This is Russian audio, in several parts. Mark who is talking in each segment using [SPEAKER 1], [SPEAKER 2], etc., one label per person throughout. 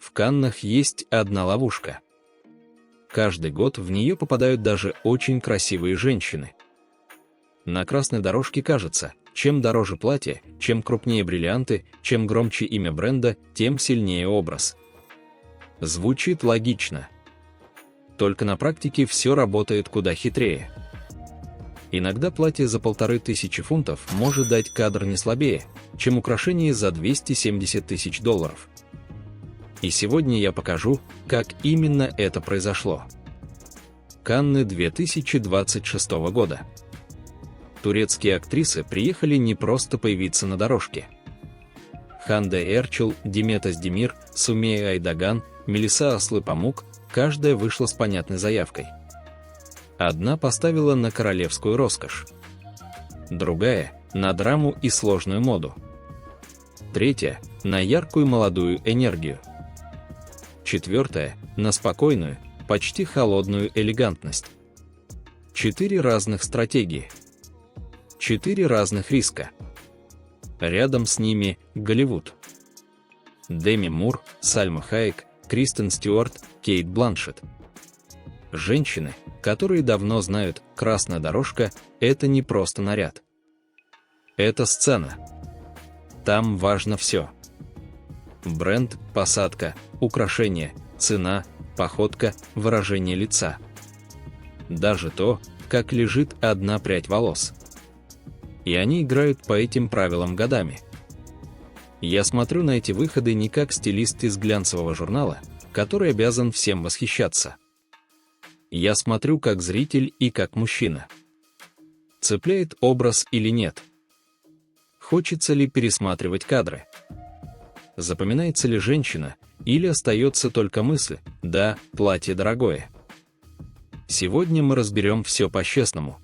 [SPEAKER 1] В Каннах есть одна ловушка. Каждый год в нее попадают даже очень красивые женщины. На красной дорожке кажется, чем дороже платье, чем крупнее бриллианты, чем громче имя бренда, тем сильнее образ. Звучит логично. Только на практике все работает куда хитрее. Иногда платье за 1500 фунтов может дать кадр не слабее, чем украшение за $270 000. И сегодня я покажу, как именно это произошло. Канны 2026 года. Турецкие актрисы приехали не просто появиться на дорожке. Ханде Эрчел, Демет Оздемир, Сумея Айдаган, Мелиса Аслы-Памук – каждая вышла с понятной заявкой. Одна поставила на королевскую роскошь. Другая – на драму и сложную моду. Третья – на яркую молодую энергию. Четвертая – на спокойную, почти холодную элегантность. 4 разных стратегии. 4 разных риска. Рядом с ними Голливуд. Деми Мур, Сальма Хайек, Кристен Стюарт, Кейт Бланшетт. Женщины, которые давно знают, красная дорожка – это не просто наряд. Это сцена. Там важно все. Бренд, посадка, украшение, цена, походка, выражение лица. Даже то, как лежит одна прядь волос. И они играют по этим правилам годами. Я смотрю на эти выходы не как стилист из глянцевого журнала, который обязан всем восхищаться. Я смотрю как зритель и как мужчина. Цепляет образ или нет? Хочется ли пересматривать кадры? Запоминается ли женщина, или остается только мысль: да, платье дорогое. Сегодня мы разберем все по-честному.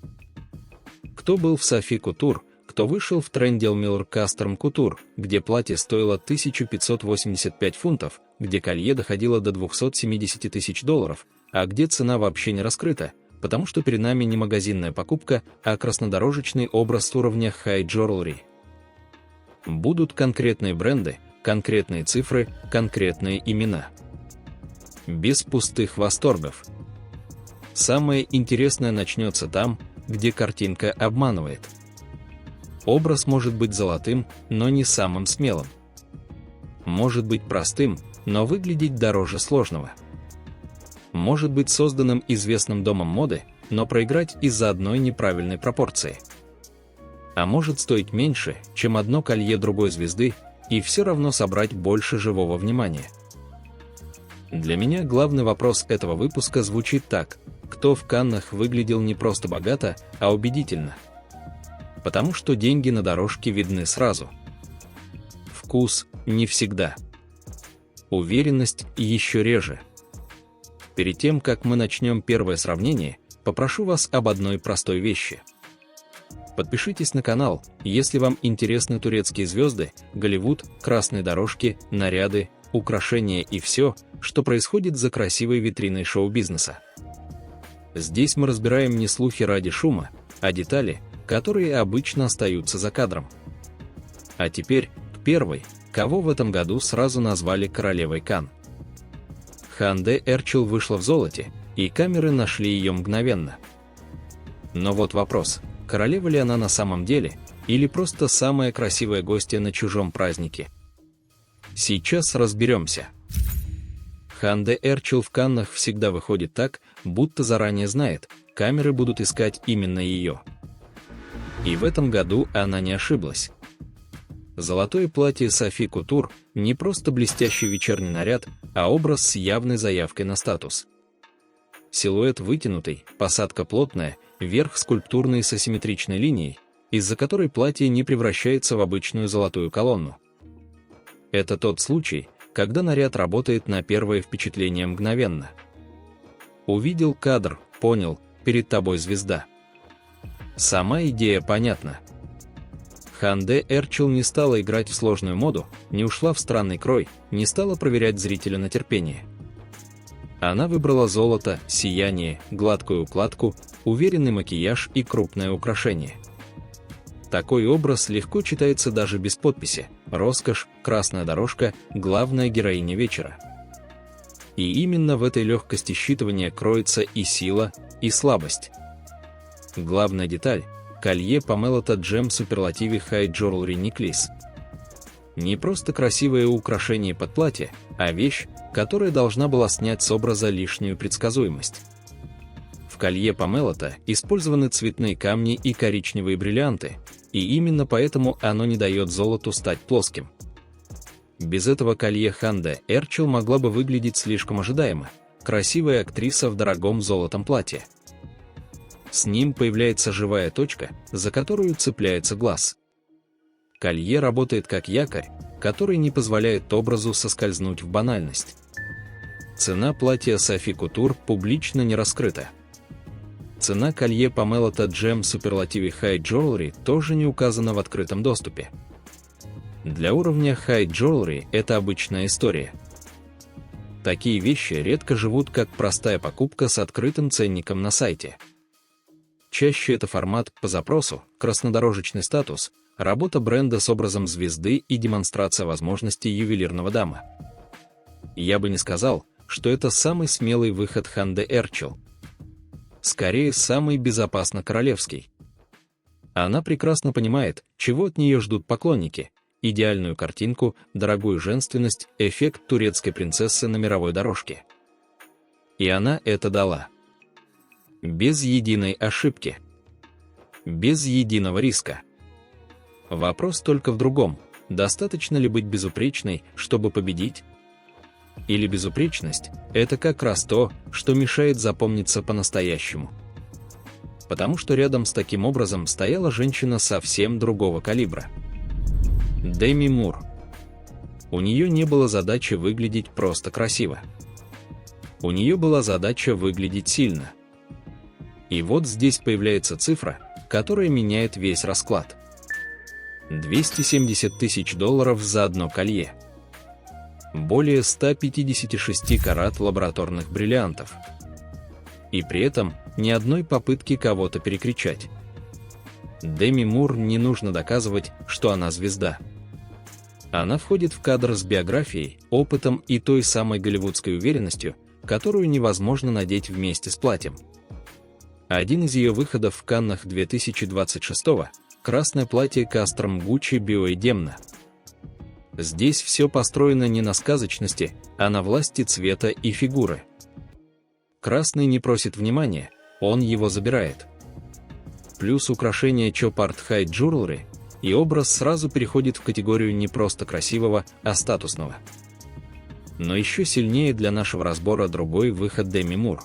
[SPEAKER 1] Кто был в Софи Кутур, кто вышел в Трендел Миллер Касторм Кутур, где платье стоило 1585 фунтов, где колье доходило до $270 000, а где цена вообще не раскрыта, потому что перед нами не магазинная покупка, а краснодорожечный образ уровня High Jewelry. Будут конкретные бренды, конкретные цифры, конкретные имена. Без пустых восторгов. Самое интересное начнется там, где картинка обманывает. Образ может быть золотым, но не самым смелым. Может быть простым, но выглядеть дороже сложного. Может быть созданным известным домом моды, но проиграть из-за одной неправильной пропорции. А может стоить меньше, чем одно колье другой звезды, и все равно собрать больше живого внимания. Для меня главный вопрос этого выпуска звучит так: кто в Каннах выглядел не просто богато, а убедительно? Потому что деньги на дорожке видны сразу. Вкус не всегда. Уверенность еще реже. Перед тем, как мы начнем первое сравнение, попрошу вас об одной простой вещи. Подпишитесь на канал, если вам интересны турецкие звезды, Голливуд, красные дорожки, наряды, украшения и все, что происходит за красивой витриной шоу-бизнеса. Здесь мы разбираем не слухи ради шума, а детали, которые обычно остаются за кадром. А теперь к первой, кого в этом году сразу назвали королевой Канн. Ханде Эрчел вышла в золоте, и камеры нашли ее мгновенно. Но вот вопрос: королева ли она на самом деле, или просто самая красивая гостья на чужом празднике? Сейчас разберемся. Ханде Эрчел в Каннах всегда выходит так, будто заранее знает, камеры будут искать именно ее. И в этом году она не ошиблась. Золотое платье Софи Кутур – не просто блестящий вечерний наряд, а образ с явной заявкой на статус. Силуэт вытянутый, посадка плотная, верх скульптурной с асимметричной линией, из-за которой платье не превращается в обычную золотую колонну. Это тот случай, когда наряд работает на первое впечатление мгновенно. Увидел кадр, понял, перед тобой звезда. Сама идея понятна. Ханде Эрчел не стала играть в сложную моду, не ушла в странный крой, не стала проверять зрителя на терпение. Она выбрала золото, сияние, гладкую укладку, уверенный макияж и крупное украшение. Такой образ легко читается даже без подписи: роскошь, красная дорожка, главная героиня вечера. И именно в этой легкости считывания кроется и сила, и слабость. Главная деталь – колье Pamela Gem Superlative High Jewelry Necklace. Не просто красивое украшение под платье, а вещь, которая должна была снять с образа лишнюю предсказуемость. В колье Pamela использованы цветные камни и коричневые бриллианты, и именно поэтому оно не дает золоту стать плоским. Без этого колье Ханде Эрчел могла бы выглядеть слишком ожидаемо, красивая актриса в дорогом золотом платье. С ним появляется живая точка, за которую цепляется глаз. Колье работает как якорь, который не позволяет образу соскользнуть в банальность. Цена платья Софи Кутур публично не раскрыта. Цена колье Pamela Gem Superlative High Jewelry тоже не указана в открытом доступе. Для уровня High Jewelry это обычная история. Такие вещи редко живут как простая покупка с открытым ценником на сайте. Чаще это формат по запросу, краснодорожечный статус, работа бренда с образом звезды и демонстрация возможностей ювелирного дома. Я бы не сказал, что это самый смелый выход Ханде Эрчел. Скорее, самый безопасно королевский. Она прекрасно понимает, чего от нее ждут поклонники: идеальную картинку, дорогую женственность, эффект турецкой принцессы на мировой дорожке. И она это дала. Без единой ошибки. Без единого риска. Вопрос только в другом: достаточно ли быть безупречной, чтобы победить? Или безупречность – это как раз то, что мешает запомниться по-настоящему? Потому что рядом с таким образом стояла женщина совсем другого калибра. Деми Мур. У нее не было задачи выглядеть просто красиво. У нее была задача выглядеть сильно. И вот здесь появляется цифра, которая меняет весь расклад. $270 тысяч за одно колье. Более 156 карат лабораторных бриллиантов. И при этом ни одной попытки кого-то перекричать. Деми Мур не нужно доказывать, что она звезда. Она входит в кадр с биографией, опытом и той самой голливудской уверенностью, которую невозможно надеть вместе с платьем. Один из ее выходов в Каннах 2026-го – красное платье Кастром Гуччи Био Демна. Здесь все построено не на сказочности, а на власти цвета и фигуры. Красный не просит внимания, он его забирает. Плюс украшение Chopard High Jewelry, и образ сразу переходит в категорию не просто красивого, а статусного. Но еще сильнее для нашего разбора другой выход Деми Мур.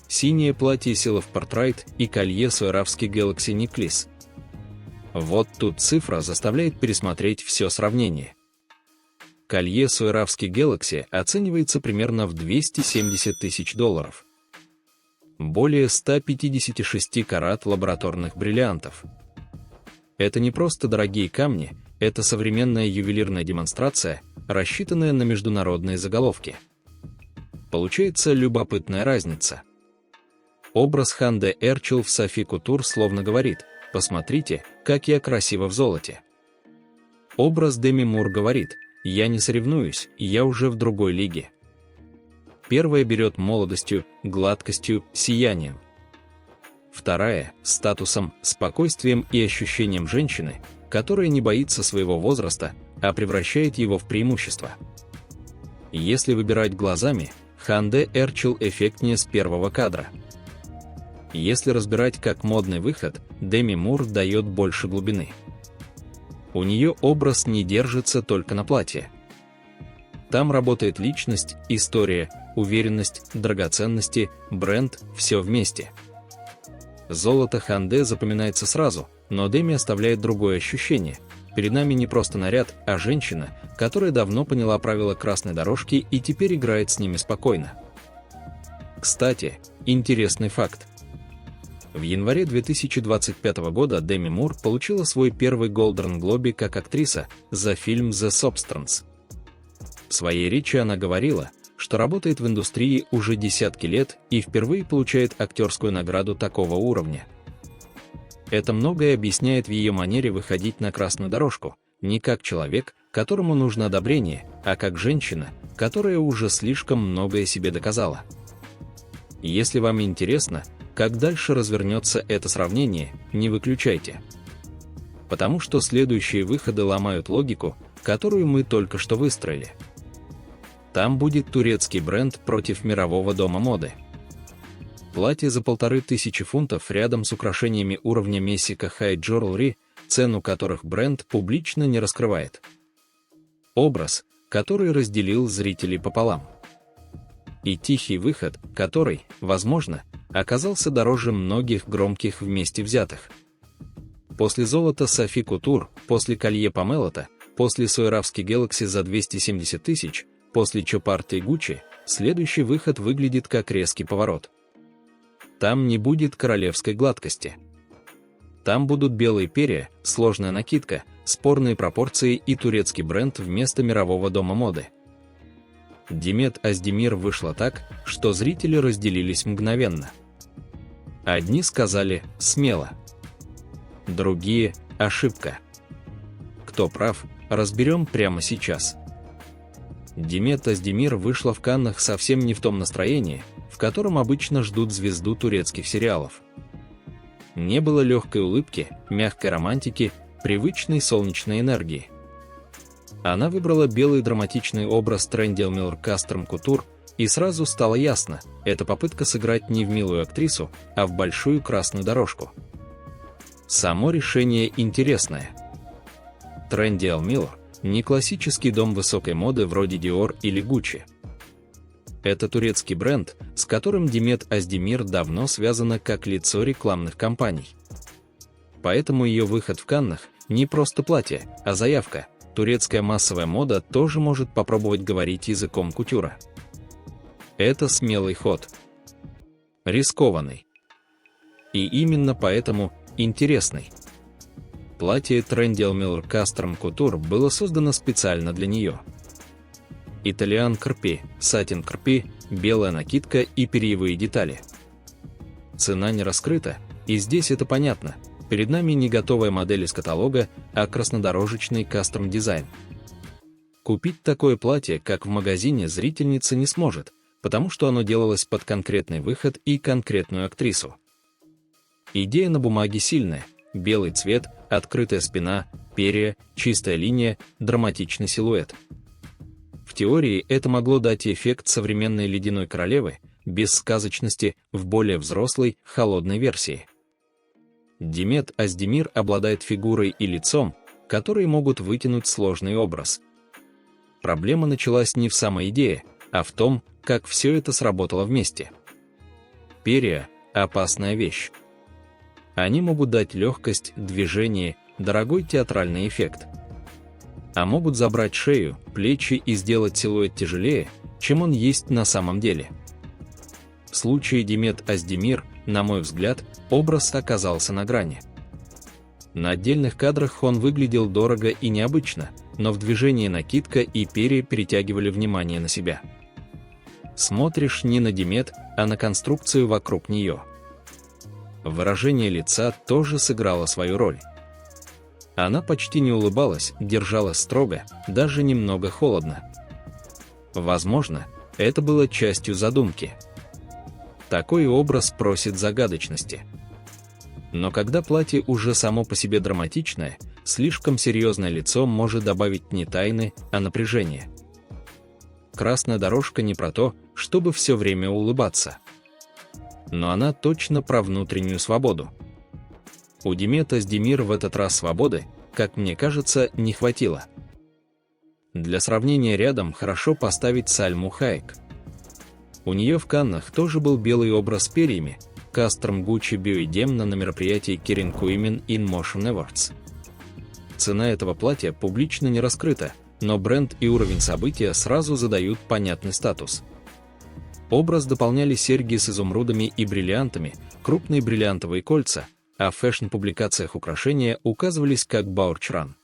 [SPEAKER 1] Синее платье Seal of Portrait и колье Swarovski Galaxy Necklace. Вот тут цифра заставляет пересмотреть все сравнение. Колье Swarovski Galaxy оценивается примерно в $270 тысяч. Более 156 карат лабораторных бриллиантов. Это не просто дорогие камни, это современная ювелирная демонстрация, рассчитанная на международные заголовки. Получается любопытная разница. Образ Ханде Эрчел в Софи Кутур словно говорит: «Посмотрите, как я красива в золоте». Образ Деми Мур говорит: «Я не соревнуюсь, я уже в другой лиге». Первая берет молодостью, гладкостью, сиянием. Вторая – статусом, спокойствием и ощущением женщины, которая не боится своего возраста, а превращает его в преимущество. Если выбирать глазами, Ханде Эрчел эффектнее с первого кадра. Если разбирать как модный выход, Деми Мур дает больше глубины. У нее образ не держится только на платье. Там работает личность, история, уверенность, драгоценности, бренд, все вместе. Золото Ханде запоминается сразу, но Деми оставляет другое ощущение. Перед нами не просто наряд, а женщина, которая давно поняла правила красной дорожки и теперь играет с ними спокойно. Кстати, интересный факт. В январе 2025 года Деми Мур получила свой первый Golden Globe как актриса за фильм The Substance. В своей речи она говорила, что работает в индустрии уже десятки лет и впервые получает актерскую награду такого уровня. Это многое объясняет в ее манере выходить на красную дорожку, не как человек, которому нужно одобрение, а как женщина, которая уже слишком многое себе доказала. Если вам интересно, как дальше развернется это сравнение, не выключайте. Потому что следующие выходы ломают логику, которую мы только что выстроили. Там будет турецкий бренд против мирового дома моды. Платье за 1500 фунтов рядом с украшениями уровня Messika High Jewelry, цену которых бренд публично не раскрывает. Образ, который разделил зрителей пополам. И тихий выход, который, возможно, оказался дороже многих громких вместе взятых. После золота Софи Кутур, после колье Памелота, после Swarovski Galaxy за 270 тысяч, после Chopard и Gucci, следующий выход выглядит как резкий поворот. Там не будет королевской гладкости. Там будут белые перья, сложная накидка, спорные пропорции и турецкий бренд вместо мирового дома моды. Demet Özdemir вышла так, что зрители разделились мгновенно. Одни сказали «смело», другие «ошибка». Кто прав, разберем прямо сейчас. Demet Özdemir вышла в Каннах совсем не в том настроении, в котором обычно ждут звезду турецких сериалов. Не было легкой улыбки, мягкой романтики, привычной солнечной энергии. Она выбрала белый драматичный образ Трендел Миллер Кастром Кутур, и сразу стало ясно, это попытка сыграть не в милую актрису, а в большую красную дорожку. Само решение интересное. Трендел Миллер – не классический дом высокой моды вроде Dior или Gucci. Это турецкий бренд, с которым Demet Özdemir давно связана как лицо рекламных кампаний. Поэтому ее выход в Каннах – не просто платье, а заявка. Турецкая массовая мода тоже может попробовать говорить языком кутюра. Это смелый ход. Рискованный. И именно поэтому интересный. Платье Трендел Миллер Кастром Кутур было создано специально для нее. Итальян крпи, сатин крпи, белая накидка и перьевые детали. Цена не раскрыта, и здесь это понятно. Перед нами не готовая модель из каталога, а краснодорожечный кастом-дизайн. Купить такое платье, как в магазине, зрительница не сможет, потому что оно делалось под конкретный выход и конкретную актрису. Идея на бумаге сильная: белый цвет, открытая спина, перья, чистая линия, драматичный силуэт. В теории это могло дать эффект современной ледяной королевы, без сказочности, в более взрослой, холодной версии. Demet Özdemir обладает фигурой и лицом, которые могут вытянуть сложный образ. Проблема началась не в самой идее, а в том, как все это сработало вместе. Перья – опасная вещь. Они могут дать легкость, движение, дорогой театральный эффект. А могут забрать шею, плечи и сделать силуэт тяжелее, чем он есть на самом деле. В случае Demet Özdemir, на мой взгляд, образ оказался на грани. На отдельных кадрах он выглядел дорого и необычно, но в движении накидка и перья перетягивали внимание на себя. Смотришь не на Demet, а на конструкцию вокруг нее. Выражение лица тоже сыграло свою роль. Она почти не улыбалась, держалась строго, даже немного холодно. Возможно, это было частью задумки. Такой образ просит загадочности. Но когда платье уже само по себе драматичное, слишком серьезное лицо может добавить не тайны, а напряжения. Красная дорожка не про то, чтобы все время улыбаться. Но она точно про внутреннюю свободу. У Demet Özdemir в этот раз свободы, как мне кажется, не хватило. Для сравнения рядом хорошо поставить Сальму Хайек. У нее в Каннах тоже был белый образ с перьями, кастром Gucci Биоидемна на мероприятии Kering Women in Motion Awards. Цена этого платья публично не раскрыта, но бренд и уровень события сразу задают понятный статус. Образ дополняли серьги с изумрудами и бриллиантами, крупные бриллиантовые кольца, а в фэшн-публикациях украшения указывались как Баурчран.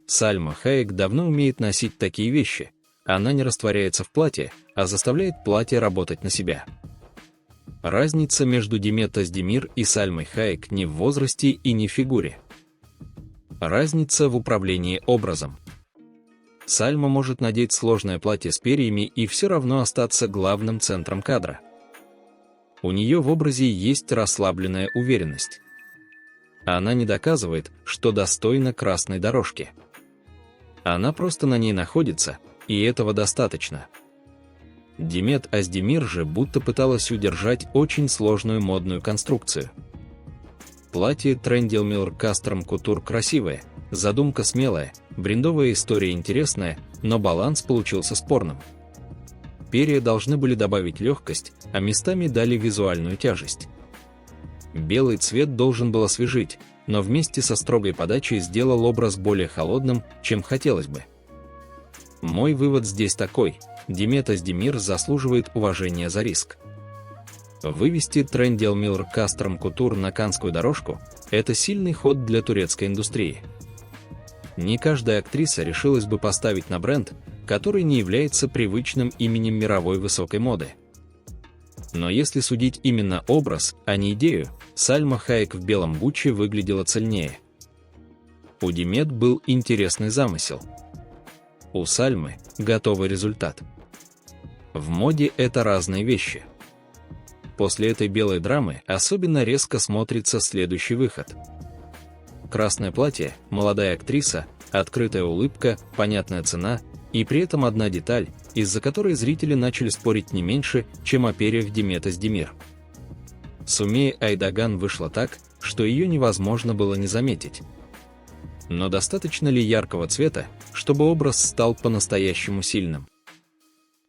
[SPEAKER 1] Сальма Хайек давно умеет носить такие вещи. Она не растворяется в платье, а заставляет платье работать на себя. Разница между Demet Özdemir и Сальмой Хайек не в возрасте и не в фигуре. Разница в управлении образом. Сальма может надеть сложное платье с перьями и все равно остаться главным центром кадра. У нее в образе есть расслабленная уверенность. Она не доказывает, что достойна красной дорожки. Она просто на ней находится, и этого достаточно. Димет Оздемир же будто пыталась удержать очень сложную модную конструкцию. Платье Trendyol Custom Couture красивое, задумка смелая, брендовая история интересная, но баланс получился спорным. Перья должны были добавить легкость, а местами дали визуальную тяжесть. Белый цвет должен был освежить, но вместе со строгой подачей сделал образ более холодным, чем хотелось бы. Мой вывод здесь такой: Димет Оздемир заслуживает уважения за риск. Вывести Trendyol Custom Couture на Каннскую дорожку – это сильный ход для турецкой индустрии. Не каждая актриса решилась бы поставить на бренд, который не является привычным именем мировой высокой моды. Но если судить именно образ, а не идею, Сальма Хайек в белом бутче выглядела цельнее. У Димет был интересный замысел. У Сальмы – готовый результат. В моде это разные вещи. После этой белой драмы особенно резко смотрится следующий выход. Красное платье, молодая актриса, открытая улыбка, понятная цена и при этом одна деталь, из-за которой зрители начали спорить не меньше, чем о перьях Димет Оздемир. Сумея Айдаган вышла так, что ее невозможно было не заметить. Но достаточно ли яркого цвета, чтобы образ стал по-настоящему сильным?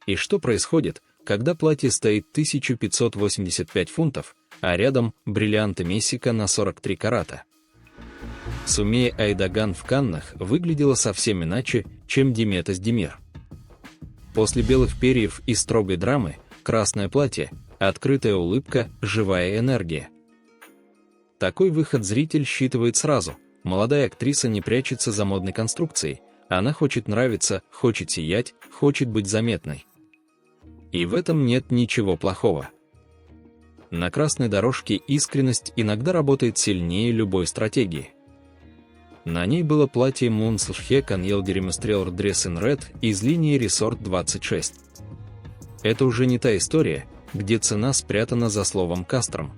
[SPEAKER 1] И что происходит, когда платье стоит 1585 фунтов, а рядом бриллианты Мессика на 43 карата? Сумея Айдаган в Каннах выглядела совсем иначе, чем Димет Оздемир. После белых перьев и строгой драмы красное платье, открытая улыбка, живая энергия. Такой выход зритель считывает сразу. Молодая актриса не прячется за модной конструкцией, она хочет нравиться, хочет сиять, хочет быть заметной. И в этом нет ничего плохого. На красной дорожке искренность иногда работает сильнее любой стратегии. На ней было платье Munslhekan Yildirim Estrelor Dress in Red из линии Resort 26. Это уже не та история, где цена спрятана за словом «кастром».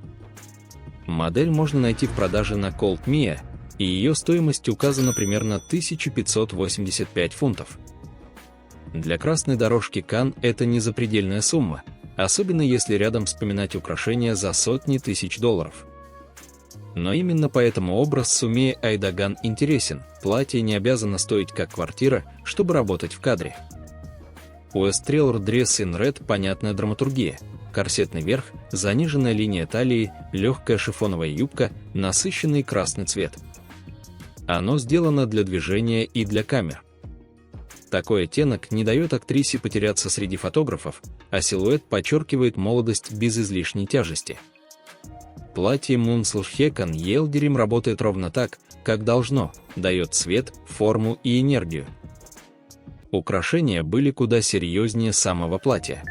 [SPEAKER 1] Модель можно найти в продаже на Cold Mia, и ее стоимость указана примерно 1585 фунтов. Для красной дорожки Канн это не запредельная сумма, особенно если рядом вспоминать украшения за сотни тысяч долларов. Но именно поэтому образ Сумея Айдаган интересен, платье не обязано стоить как квартира, чтобы работать в кадре. У Estrelor Dress in Red понятная драматургия: корсетный верх, заниженная линия талии, легкая шифоновая юбка, насыщенный красный цвет. Оно сделано для движения и для камер. Такой оттенок не дает актрисе потеряться среди фотографов, а силуэт подчеркивает молодость без излишней тяжести. Платье Munslhekan Yildirim работает ровно так, как должно, дает цвет, форму и энергию. Украшения были куда серьезнее самого платья.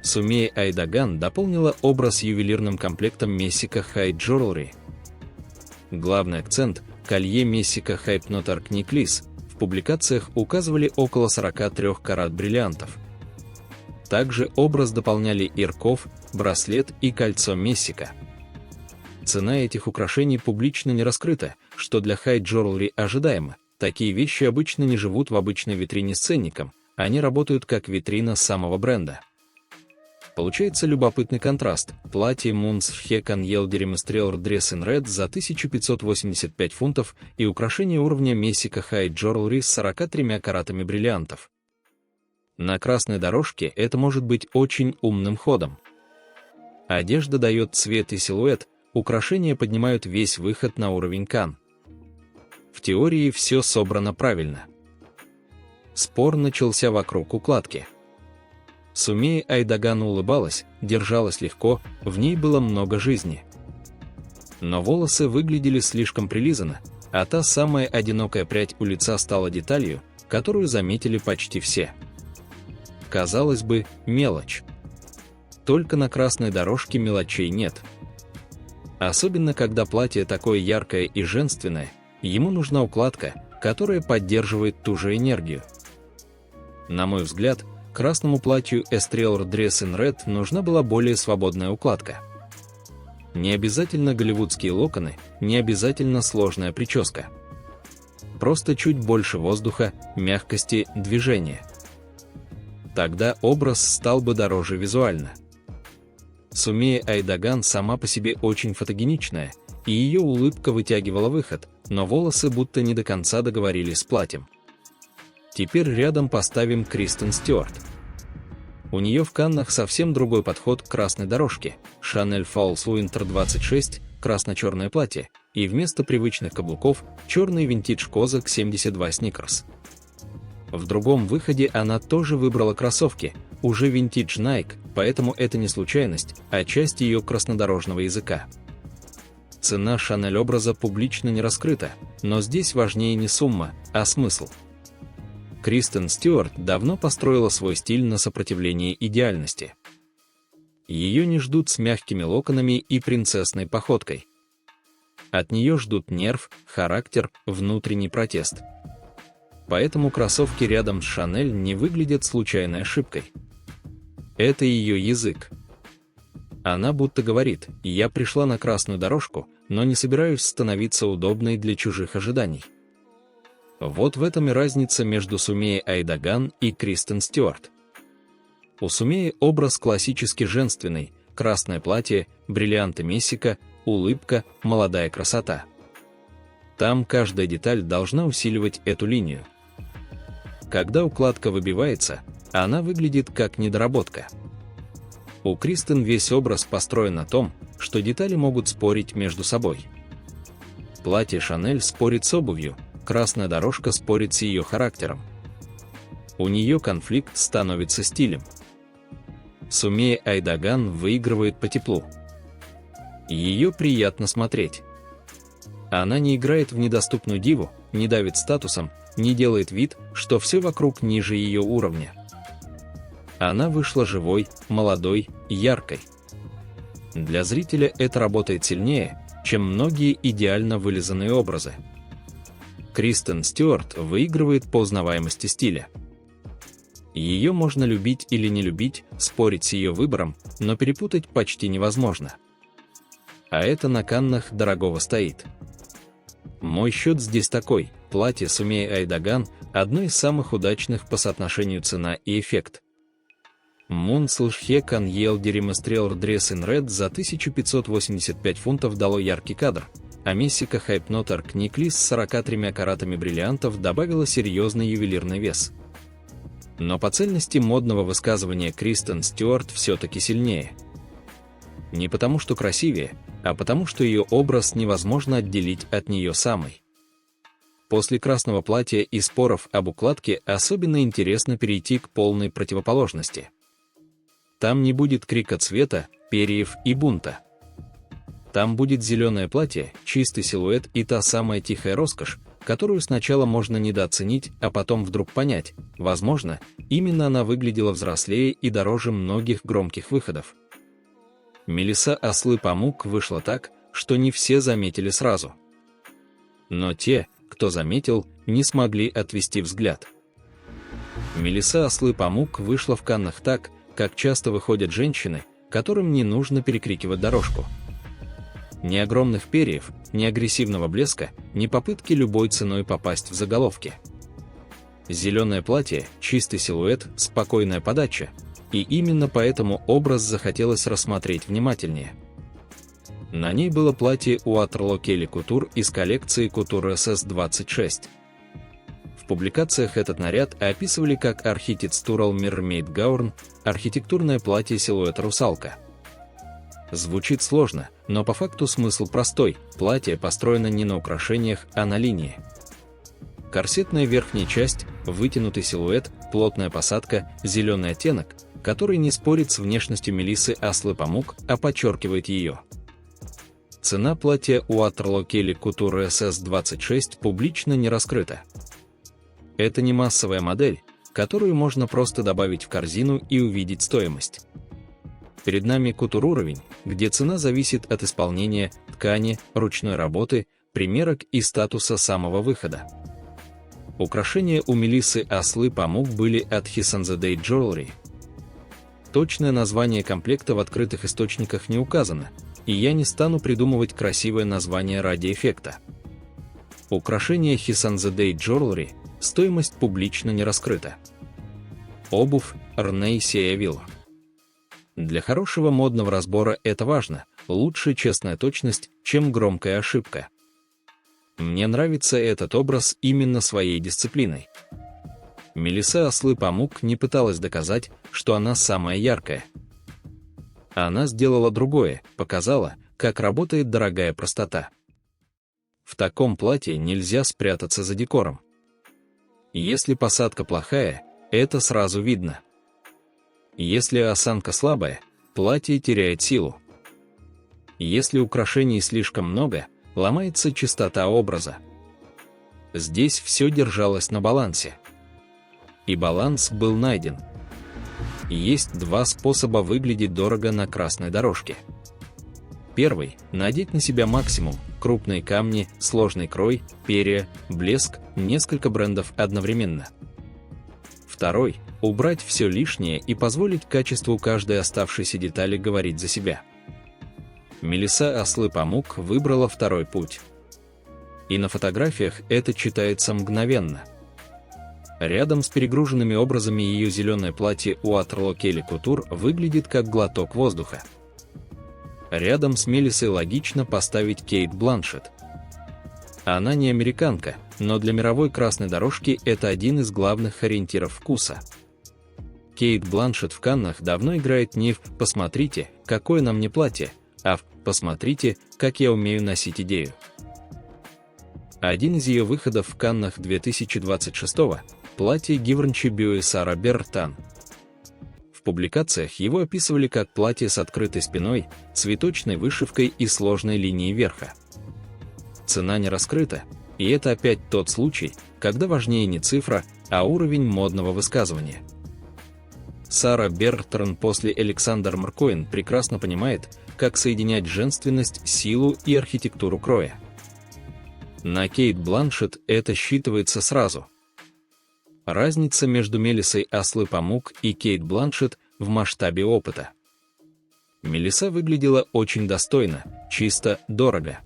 [SPEAKER 1] Сумея Айдаган дополнила образ ювелирным комплектом Messika High Jewelry. Главный акцент – колье Messika Hypnotark Necklace. В публикациях указывали около 43 карат бриллиантов. Также образ дополняли ирков, браслет и кольцо Мессика. Цена этих украшений публично не раскрыта, что для High Jewelry ожидаемо. Такие вещи обычно не живут в обычной витрине с ценником, они работают как витрина самого бренда. Получается любопытный контраст. Платье Munslhekan Yildirim Estrelor Dress in Red за 1585 фунтов и украшение уровня Messika High Jewelry с 43 каратами бриллиантов. На красной дорожке это может быть очень умным ходом. Одежда дает цвет и силуэт, украшения поднимают весь выход на уровень Канн. В теории все собрано правильно. Спор начался вокруг укладки. Сумея Айдаган улыбалась, держалась легко, в ней было много жизни. Но волосы выглядели слишком прилизанно, а та самая одинокая прядь у лица стала деталью, которую заметили почти все. Казалось бы, мелочь. Только на красной дорожке мелочей нет. Особенно когда платье такое яркое и женственное, ему нужна укладка, которая поддерживает ту же энергию. На мой взгляд, красному платью Estrella Dress in Red нужна была более свободная укладка. Не обязательно голливудские локоны, не обязательно сложная прическа. Просто чуть больше воздуха, мягкости, движения. Тогда образ стал бы дороже визуально. Сумея Айдаган сама по себе очень фотогеничная, и ее улыбка вытягивала выход, но волосы будто не до конца договорились с платьем. Теперь рядом поставим Кристен Стюарт. У нее в Каннах совсем другой подход к красной дорожке. Chanel Falls Winter 26, красно-черное платье, и вместо привычных каблуков черный винтидж Козак 72 Sneakers. В другом выходе она тоже выбрала кроссовки, уже винтидж Nike, поэтому это не случайность, а часть ее краснодорожного языка. Цена Chanel образа публично не раскрыта, но здесь важнее не сумма, а смысл. Кристен Стюарт давно построила свой стиль на сопротивлении идеальности. Ее не ждут с мягкими локонами и принцессной походкой. От нее ждут нерв, характер, внутренний протест. Поэтому кроссовки рядом с Chanel не выглядят случайной ошибкой. Это ее язык. Она будто говорит: «Я пришла на красную дорожку, но не собираюсь становиться удобной для чужих ожиданий». Вот в этом и разница между Сумеей Айдаган и Кристен Стюарт. У Сумеи образ классически женственный: красное платье, бриллианты Мессика, улыбка, молодая красота. Там каждая деталь должна усиливать эту линию. Когда укладка выбивается, она выглядит как недоработка. У Кристен весь образ построен на том, что детали могут спорить между собой. Платье Chanel спорит с обувью, красная дорожка спорит с ее характером. У нее конфликт становится стилем. Сумея Айдаган выигрывает по теплу. Ее приятно смотреть. Она не играет в недоступную диву, не давит статусом, не делает вид, что все вокруг ниже ее уровня. Она вышла живой, молодой, яркой. Для зрителя это работает сильнее, чем многие идеально вылизанные образы. Кристен Стюарт выигрывает по узнаваемости стиля. Ее можно любить или не любить, спорить с ее выбором, но перепутать почти невозможно. А это на Каннах дорогого стоит. Мой счет здесь такой: платье Сумеи Айдаган – одно из самых удачных по соотношению цена и эффект. Мунцлшхе Каньелдерим Estrella Dress in Red за 1585 фунтов дало яркий кадр, а Мессика Hypnotor Knickless с 43 каратами бриллиантов добавила серьезный ювелирный вес. Но по цельности модного высказывания Кристен Стюарт все-таки сильнее. Не потому что красивее, а потому что ее образ невозможно отделить от нее самой. После красного платья и споров об укладке особенно интересно перейти к полной противоположности. Там не будет крика цвета, перьев и бунта. Там будет зеленое платье, чистый силуэт и та самая тихая роскошь, которую сначала можно недооценить, а потом вдруг понять: возможно, именно она выглядела взрослее и дороже многих громких выходов. Мелисса Аслы-Памук вышла так, что не все заметили сразу. Но те, кто заметил, не смогли отвести взгляд. Мелисса Аслы-Памук вышла в Каннах так, как часто выходят женщины, которым не нужно перекрикивать дорожку. Ни огромных перьев, ни агрессивного блеска, ни попытки любой ценой попасть в заголовки. Зеленое платье, чистый силуэт, спокойная подача. И именно поэтому образ захотелось рассмотреть внимательнее. На ней было платье Waterloo Kelly Couture из коллекции Couture SS26. В публикациях этот наряд описывали как Architectural Mermaid Gown, архитектурное платье силуэта русалка. Звучит сложно, но по факту смысл простой: платье построено не на украшениях, а на линии. Корсетная верхняя часть, вытянутый силуэт, плотная посадка, зеленый оттенок, который не спорит с внешностью Мелиссы Аслы-Памук, а подчеркивает ее. Цена платья Waterloo Kelly Couture SS26 публично не раскрыта. Это не массовая модель, которую можно просто добавить в корзину и увидеть стоимость. Перед нами кутур-уровень, где цена зависит от исполнения, ткани, ручной работы, примерок и статуса самого выхода. Украшения у Мелиссы Аслы Памук были от His on the Day Jewelry. Точное название комплекта в открытых источниках не указано, и я не стану придумывать красивое название ради эффекта. Украшение His on the Day Jewelry, стоимость публично не раскрыта. Обувь Rnei Seavilla. Для хорошего модного разбора это важно, лучше честная точность, чем громкая ошибка. Мне нравится этот образ именно своей дисциплиной. Мелисса Аслы Памук не пыталась доказать, что она самая яркая. Она сделала другое, показала, как работает дорогая простота. В таком платье нельзя спрятаться за декором. Если посадка плохая, это сразу видно. Если осанка слабая, платье теряет силу. Если украшений слишком много, ломается чистота образа. Здесь все держалось на балансе. И баланс был найден. Есть два способа выглядеть дорого на красной дорожке. Первый – надеть на себя максимум: крупные камни, сложный крой, перья, блеск, несколько брендов одновременно. Второй – убрать все лишнее и позволить качеству каждой оставшейся детали говорить за себя. Мелисса Аслы Памук выбрала второй путь. И на фотографиях это читается мгновенно. Рядом с перегруженными образами ее зеленое платье Waterloo Kelly Couture выглядит как глоток воздуха. Рядом с Мелиссой логично поставить Кейт Бланшетт. Она не американка, но для мировой красной дорожки это один из главных ориентиров вкуса. Кейт Бланшетт в Каннах давно играет не в «посмотрите, какое на мне платье», а в «посмотрите, как я умею носить идею». Один из ее выходов в Каннах 2026-го – платье Givenchy Bio Сара Бертан. В публикациях его описывали как платье с открытой спиной, цветочной вышивкой и сложной линией верха. Цена не раскрыта, и это опять тот случай, когда важнее не цифра, а уровень модного высказывания. Сара Бертран после Александр Маркоин прекрасно понимает, как соединять женственность, силу и архитектуру кроя. На Кейт Бланшетт это считывается сразу. Разница между Мелиссой Аслы Памук и Кейт Бланшетт в масштабе опыта. Мелисса выглядела очень достойно, чисто, дорого.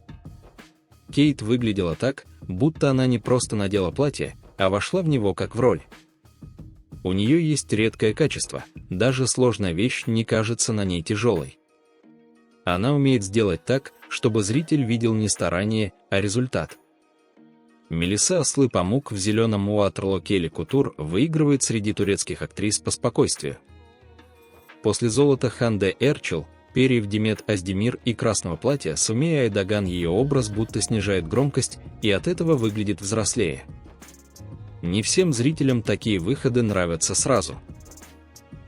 [SPEAKER 1] Кейт выглядела так, будто она не просто надела платье, а вошла в него как в роль. У нее есть редкое качество, даже сложная вещь не кажется на ней тяжелой. Она умеет сделать так, чтобы зритель видел не старание, а результат. Мелисса Аслы Памук в зеленом Waterloo Kelly Couture выигрывает среди турецких актрис по спокойствию. После золота Ханде Эрчел, перьев Демет Аздемир и красного платья Сумея Айдаган ее образ будто снижает громкость и от этого выглядит взрослее. Не всем зрителям такие выходы нравятся сразу.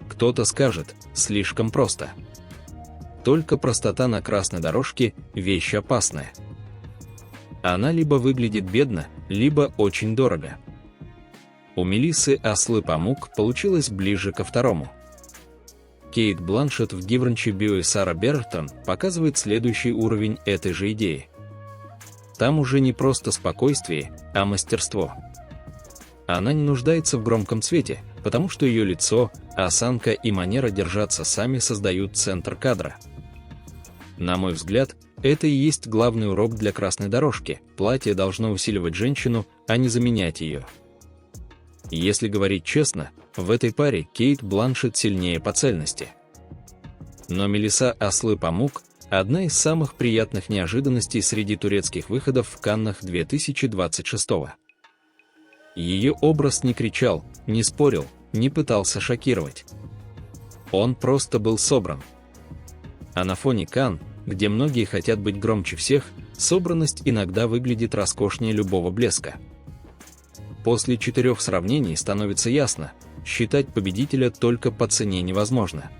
[SPEAKER 1] Кто-то скажет, слишком просто. Только простота на красной дорожке – вещь опасная. Она либо выглядит бедно, либо очень дорого. У Мелиссы Аслы Памук получилось ближе ко второму. Кейт Бланшетт в Givenchy Bio Сара Бертан показывает следующий уровень этой же идеи. Там уже не просто спокойствие, а мастерство. Она не нуждается в громком свете, потому что ее лицо, осанка и манера держаться сами создают центр кадра. На мой взгляд, это и есть главный урок для красной дорожки. Платье должно усиливать женщину, а не заменять ее. Если говорить честно, в этой паре Кейт Бланшетт сильнее по цельности. Но Мелисса Аслы Памук – одна из самых приятных неожиданностей среди турецких выходов в Каннах 2026-го. Ее образ не кричал, не спорил, не пытался шокировать. Он просто был собран. А на фоне Канн, где многие хотят быть громче всех, собранность иногда выглядит роскошнее любого блеска. После 4 сравнений становится ясно, считать победителя только по цене невозможно.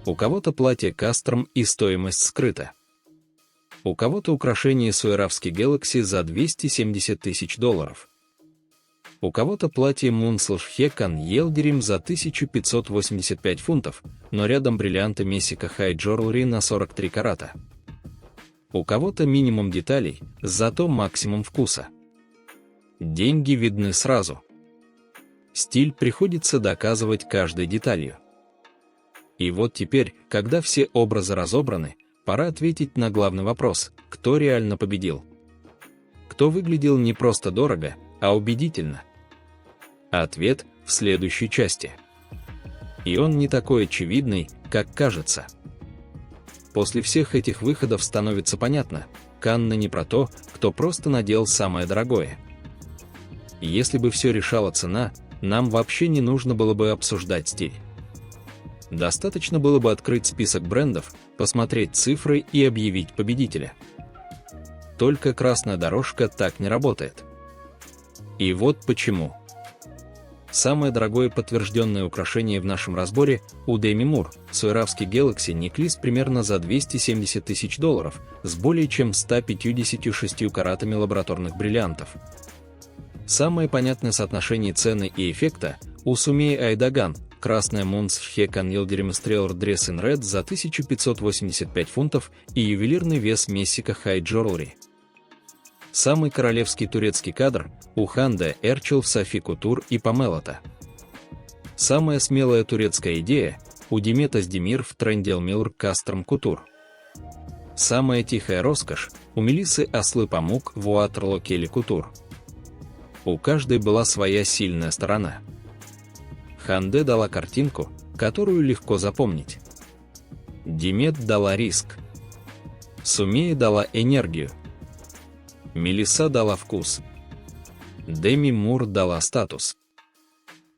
[SPEAKER 1] У кого-то платье кастром и стоимость скрыта. У кого-то украшение Swarovski Galaxy за $270 тысяч. У кого-то платье Мунслш Хекан Елдерим за 1585 фунтов, но рядом бриллианты Мессика Хай Jewelry на 43 карата. У кого-то минимум деталей, зато максимум вкуса. Деньги видны сразу. Стиль приходится доказывать каждой деталью. И вот теперь, когда все образы разобраны, пора ответить на главный вопрос: кто реально победил? Кто выглядел не просто дорого, а убедительно? Ответ в следующей части. И он не такой очевидный, как кажется. После всех этих выходов становится понятно: Канны не про то, кто просто надел самое дорогое. Если бы все решала цена, нам вообще не нужно было бы обсуждать стиль. Достаточно было бы открыть список брендов, посмотреть цифры и объявить победителя. Только красная дорожка так не работает. И вот почему. Самое дорогое подтвержденное украшение в нашем разборе у Demi Moore – Swarovski Galaxy Necklace примерно за $270 тысяч с более чем 156 каратами лабораторных бриллиантов. Самое понятное соотношение цены и эффекта у Sumie Айдаган красная Mons Hekan Yildirim Streller Dress in Red за 1585 фунтов и ювелирный вес Messika High Jewelry. Самый королевский турецкий кадр у Hande Erçel в Sophie Couture и Pamelota. Самая смелая турецкая идея у Demet Özdemir в Trendyol Miller Custom Couture. Самая тихая роскошь у Мелиссы Аслы Памук в Waterloo Kelly Couture. У каждой была своя сильная сторона. Hande дала картинку, которую легко запомнить. Demet дала риск. Sumie дала энергию. Мелисса дала вкус. Demi Moore дала статус.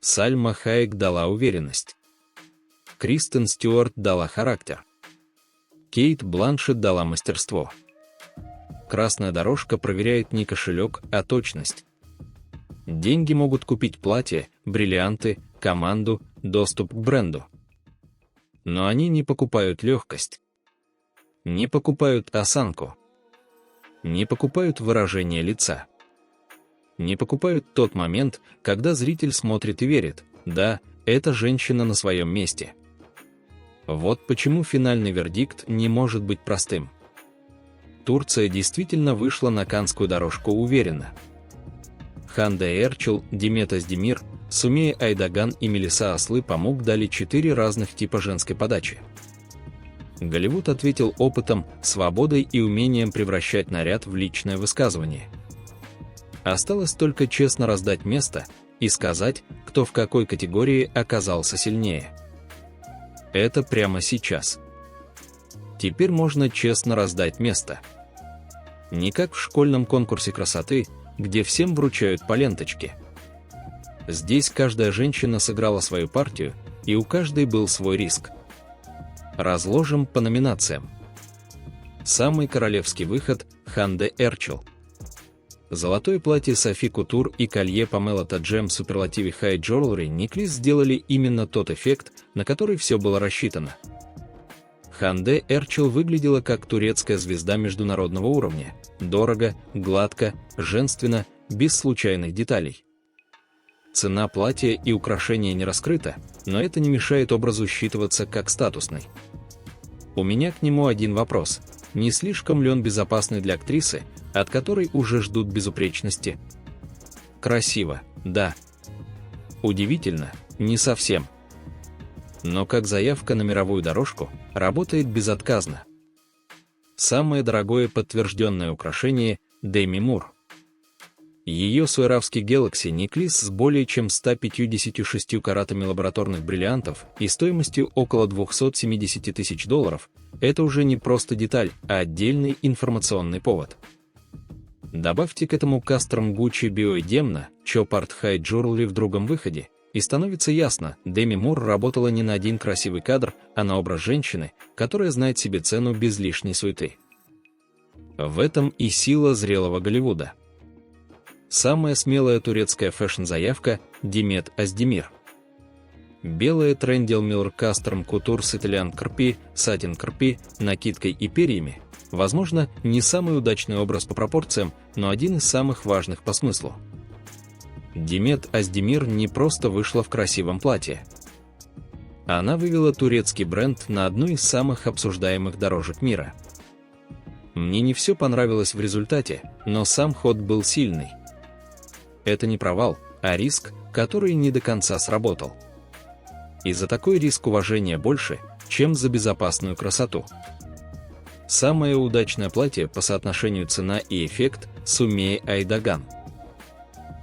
[SPEAKER 1] Сальма Хайек дала уверенность. Кристен Стюарт дала характер. Кейт Бланшетт дала мастерство. Красная дорожка проверяет не кошелек, а точность. Деньги могут купить платье, бриллианты, команду, доступ к бренду. Но они не покупают легкость. Не покупают осанку. Не покупают выражение лица. Не покупают тот момент, когда зритель смотрит и верит: да, эта женщина на своем месте. Вот почему финальный вердикт не может быть простым. Турция действительно вышла на Каннскую дорожку уверенно. Hande Erçel, Demet Özdemir, Sumie Айдаган и Мелисса Аслы Памук дали 4 разных типа женской подачи. Голливуд ответил опытом, свободой и умением превращать наряд в личное высказывание. Осталось только честно раздать место и сказать, кто в какой категории оказался сильнее. Это прямо сейчас. Теперь можно честно раздать место. Не как в школьном конкурсе красоты, где всем вручают по ленточке. Здесь каждая женщина сыграла свою партию, и у каждой был свой риск. Разложим по номинациям. Самый королевский выход – Hande Erçel. Золотое платье Sophie Couture и колье Pamelota Gem Superlative High Jewelry Necklace сделали именно тот эффект, на который все было рассчитано. Hande Erçel выглядела как турецкая звезда международного уровня. Дорого, гладко, женственно, без случайных деталей. Цена платья и украшения не раскрыта, но это не мешает образу считываться как статусный. У меня к нему один вопрос: не слишком ли он безопасный для актрисы, от которой уже ждут безупречности? Красиво, да. Удивительно, не совсем. Но как заявка на мировую дорожку, работает безотказно. Самое дорогое подтвержденное украшение – Demi Moore. Ее Swarovski Galaxy Necklace с более чем 156 каратами лабораторных бриллиантов и стоимостью около $270 тысяч – это уже не просто деталь, а отдельный информационный повод. Добавьте к этому Custom Gucci Bio Demna Chopard High Jewelry в другом выходе, и становится ясно, Demi Moore работала не на один красивый кадр, а на образ женщины, которая знает себе цену без лишней суеты. В этом и сила зрелого Голливуда. Самая смелая турецкая фэшн-заявка – Demet Özdemir. Белая Trendyol Miller Custom Couture с Italian Крпи, сатин Крпи, накидкой и перьями. Возможно, не самый удачный образ по пропорциям, но один из самых важных по смыслу. Demet Özdemir не просто вышла в красивом платье. Она вывела турецкий бренд на одну из самых обсуждаемых дорожек мира. Мне не все понравилось в результате, но сам ход был сильный. это не провал, а риск, который не до конца сработал. И за такой риск уважения больше, чем за безопасную красоту. Самое удачное платье по соотношению цена и эффект – Сумей Айдаган.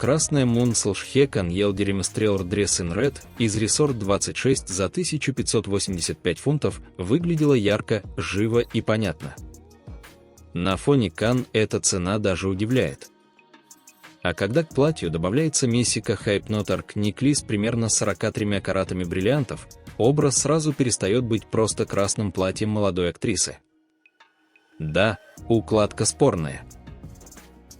[SPEAKER 1] Красная Мунслшхекан Елдереместрелр Дресс ин Ред из Resort 26 за 1585 фунтов выглядела ярко, живо и понятно. На фоне Кан эта цена даже удивляет. А когда к платью добавляется Мессика Hypnotark Никли с примерно 43 каратами бриллиантов, образ сразу перестает быть просто красным платьем молодой актрисы. Да, укладка спорная.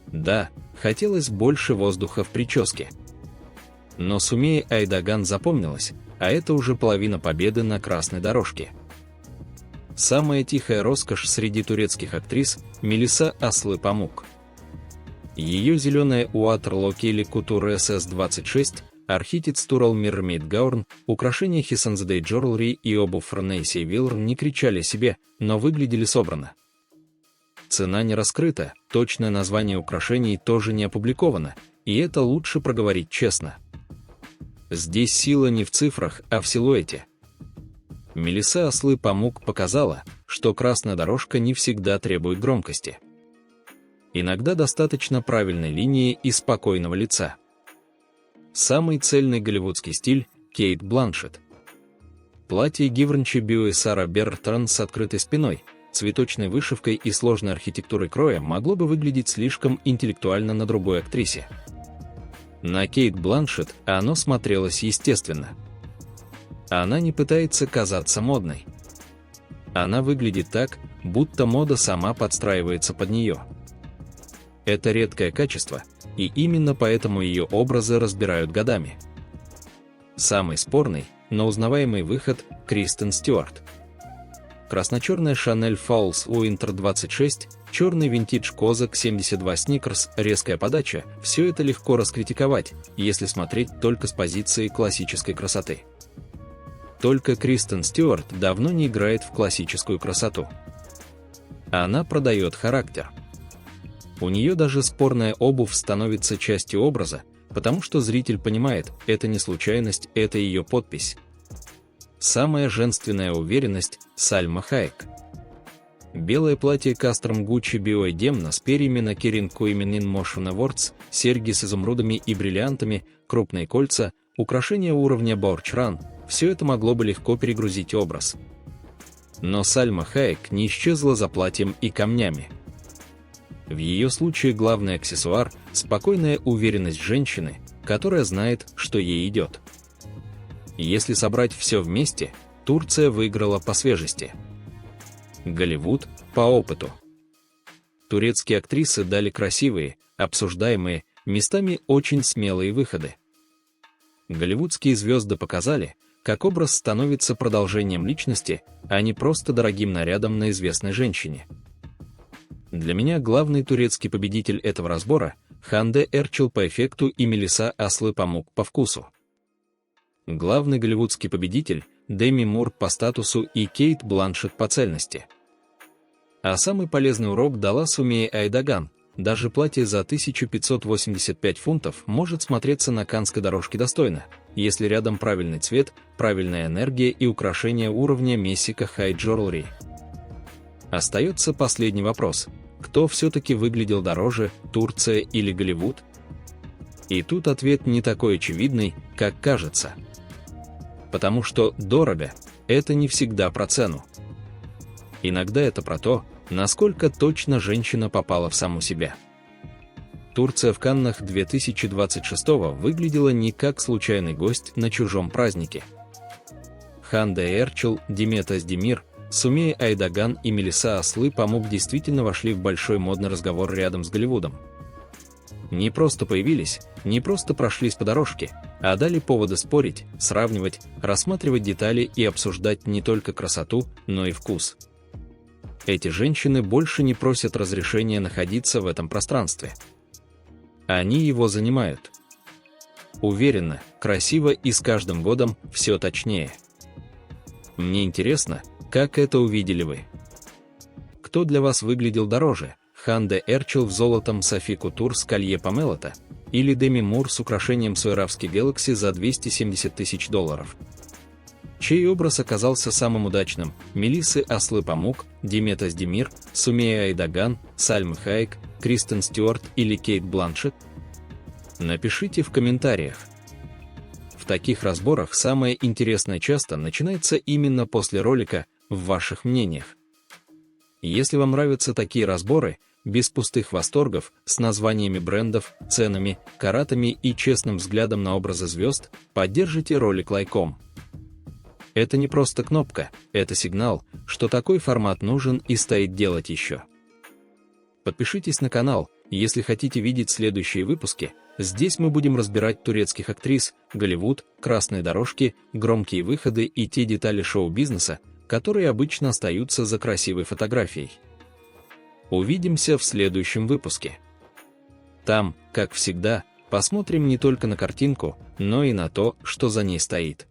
[SPEAKER 1] Да, хотелось больше воздуха в прическе. Но Сумей Айдаган запомнилась, а это уже половина победы на красной дорожке. Самая тихая роскошь среди турецких актрис – Мелиса Аслы-Памук. Ее зеленая Уатерло Келли Кутур SS-26, Архитец Турал Мирмид Гаурн, украшения Хисанзадей Джорлри и обувь Франейси Виллер не кричали себе, но выглядели собранно. Цена не раскрыта, точное название украшений тоже не опубликовано, и это лучше проговорить честно. Здесь сила не в цифрах, а в силуэте. Мелиса Аслы-Памук показала, что красная дорожка не всегда требует громкости. Иногда достаточно правильной линии и спокойного лица. Самый цельный голливудский стиль – Кейт Бланшетт. Платье Гиврнчи Бьюи Сара Бертран с открытой спиной, цветочной вышивкой и сложной архитектурой кроя могло бы выглядеть слишком интеллектуально на другой актрисе. На Кейт Бланшетт оно смотрелось естественно. Она не пытается казаться модной. Она выглядит так, будто мода сама подстраивается под нее. Это редкое качество, и именно поэтому ее образы разбирают годами. Самый спорный, но узнаваемый выход – Кристен Стюарт. Красно-черная Chanel Fowls Winter 26, черный винтидж Козак 72 Sneakers, резкая подача – все это легко раскритиковать, если смотреть только с позиции классической красоты. Только Кристен Стюарт давно не играет в классическую красоту. Она продает характер. У нее даже спорная обувь становится частью образа, потому что зритель понимает, это не случайность, это ее подпись. Самая женственная уверенность – Сальма Хайек. Белое платье Custom Gucci Bio Demna с перьями на Kirin Women in Motion Awards, серьги с изумрудами и бриллиантами, крупные кольца, украшения уровня Borch-Run – все это могло бы легко перегрузить образ. Но Сальма Хайек не исчезла за платьем и камнями. В ее случае главный аксессуар – спокойная уверенность женщины, которая знает, что ей идет. Если собрать все вместе, Турция выиграла по свежести. Голливуд – по опыту. Турецкие актрисы дали красивые, обсуждаемые, местами очень смелые выходы. Голливудские звезды показали, как образ становится продолжением личности, а не просто дорогим нарядом на известной женщине. Для меня главный турецкий победитель этого разбора – Ханде Эрчел по эффекту и Мелиса Аслы-Памук по вкусу. Главный голливудский победитель – Деми Мур по статусу и Кейт Бланшетт по цельности. А самый полезный урок дала Сумей Айдаган. Даже платье за 1585 фунтов может смотреться на каннской дорожке достойно, если рядом правильный цвет, правильная энергия и украшения уровня Мессика High Jewelry. Остается последний вопрос. Кто все-таки выглядел дороже, Турция или Голливуд? И тут ответ не такой очевидный, как кажется. Потому что дорого – это не всегда про цену. Иногда это про то, насколько точно женщина попала в саму себя. Турция в Каннах 2026 выглядела не как случайный гость на чужом празднике. Ханде Эрчел, Диmet Özdemir, Сумей Айдаган и Мелиса Аслы-Памук действительно вошли в большой модный разговор рядом с Голливудом. Не просто появились, не просто прошлись по дорожке, а дали поводы спорить, сравнивать, рассматривать детали и обсуждать не только красоту, но и вкус. Эти женщины больше не просят разрешения находиться в этом пространстве. Они его занимают. Уверенно, красиво и с каждым годом все точнее. Мне интересно, как это увидели вы? Кто для вас выглядел дороже? Ханде Эрчел в золотом Софи Кутур с колье Памелота или Деми Мур с украшением Swarovski Galaxy за $270 тысяч. Чей образ оказался самым удачным? Мелиссы Аслы Памук, Диметас Демир, Сумея Айдаган, Сальмы Хайек, Кристен Стюарт или Кейт Бланшетт? Напишите в комментариях. В таких разборах самое интересное часто начинается именно после ролика в ваших мнениях. Если вам нравятся такие разборы, без пустых восторгов, с названиями брендов, ценами, каратами и честным взглядом на образы звезд, поддержите ролик лайком. Это не просто кнопка, это сигнал, что такой формат нужен и стоит делать еще. Подпишитесь на канал, если хотите видеть следующие выпуски. Здесь мы будем разбирать турецких актрис, Голливуд, красные дорожки, громкие выходы и те детали шоу-бизнеса, которые обычно остаются за красивой фотографией. Увидимся в следующем выпуске. Там, как всегда, посмотрим не только на картинку, но и на то, что за ней стоит.